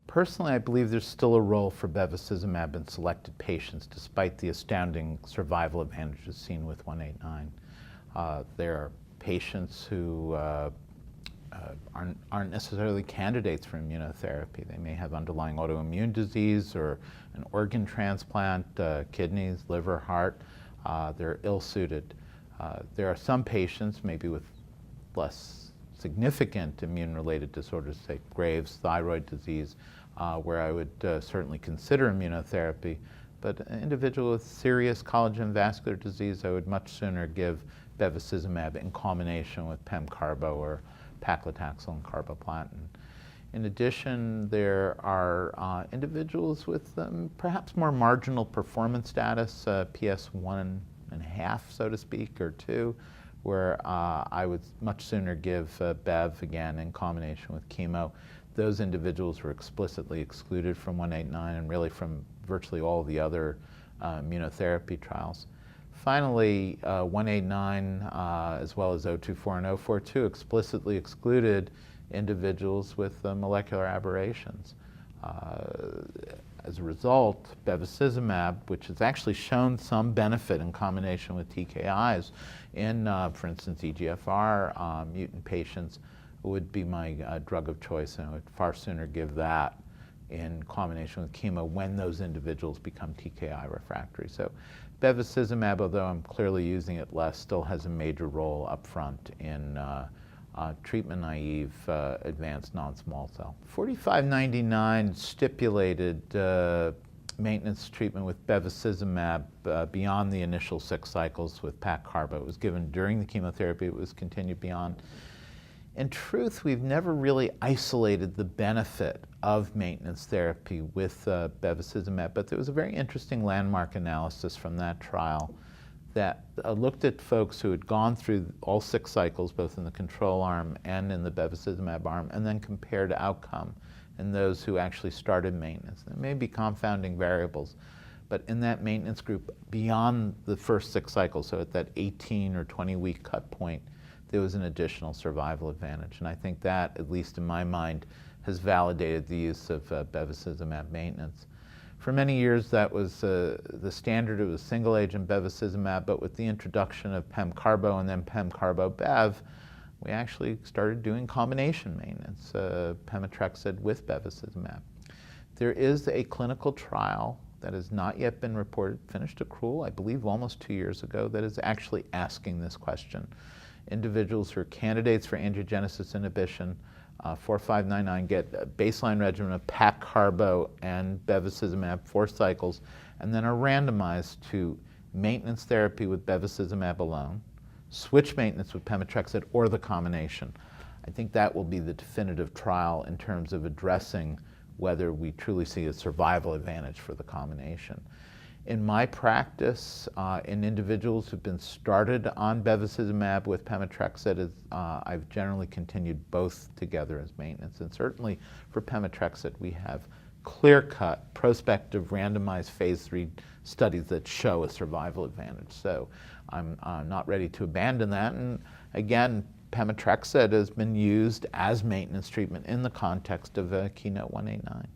Personally, I believe there's still a role for bevacizumab in selected patients, despite the astounding survival advantages seen with 189. There are patients who aren't necessarily candidates for immunotherapy. They may have underlying autoimmune disease or an organ transplant, kidneys, liver, heart. They're ill-suited. There are some patients, maybe with less significant immune-related disorders, say Graves' thyroid disease, where I would certainly consider immunotherapy. But an individual with serious collagen vascular disease, I would much sooner give bevacizumab in combination with pemcarbo or paclitaxel and carboplatin. In addition, there are individuals with perhaps more marginal performance status, PS 1.5, so to speak, or 2, where I would much sooner give Bev again in combination with chemo. Those individuals were explicitly excluded from 189 and really from virtually all the other immunotherapy trials. Finally, 189, as well as 024 and 042, explicitly excluded individuals with molecular aberrations. As a result, bevacizumab, which has actually shown some benefit in combination with TKIs in, for instance, EGFR mutant patients, would be my drug of choice, and I would far sooner give that in combination with chemo when those individuals become TKI refractory. So bevacizumab, although I'm clearly using it less, still has a major role up front in treatment-naive advanced non-small cell. 4599 stipulated maintenance treatment with bevacizumab beyond the initial 6 cycles with paccarbo. It was given during the chemotherapy. It was continued beyond. In truth, we've never really isolated the benefit of maintenance therapy with bevacizumab, but there was a very interesting landmark analysis from that trial that looked at folks who had gone through all 6 cycles, both in the control arm and in the bevacizumab arm, and then compared outcome in those who actually started maintenance. There may be confounding variables, but in that maintenance group, beyond the first 6 cycles, so at that 18 or 20-week cut point, there was an additional survival advantage. And I think that, at least in my mind, has validated the use of bevacizumab maintenance. For many years, that was the standard. It was single-agent bevacizumab, but with the introduction of pemcarbo and then pemcarbo-bev, we actually started doing combination maintenance, pemetrexed with bevacizumab. There is a clinical trial that has not yet been reported, finished accrual, I believe almost 2 years ago, that is actually asking this question. Individuals who are candidates for angiogenesis inhibition, 4599, get a baseline regimen of paccarbo and bevacizumab 4 cycles, and then are randomized to maintenance therapy with bevacizumab alone, switch maintenance with pemetrexed, or the combination. I think that will be the definitive trial in terms of addressing whether we truly see a survival advantage for the combination. In my practice, in individuals who've been started on bevacizumab with pemetrexed, I've generally continued both together as maintenance. And certainly for pemetrexed, we have clear-cut, prospective, randomized phase 3 studies that show a survival advantage. So I'm not ready to abandon that. And again, pemetrexed has been used as maintenance treatment in the context of Keynote 189.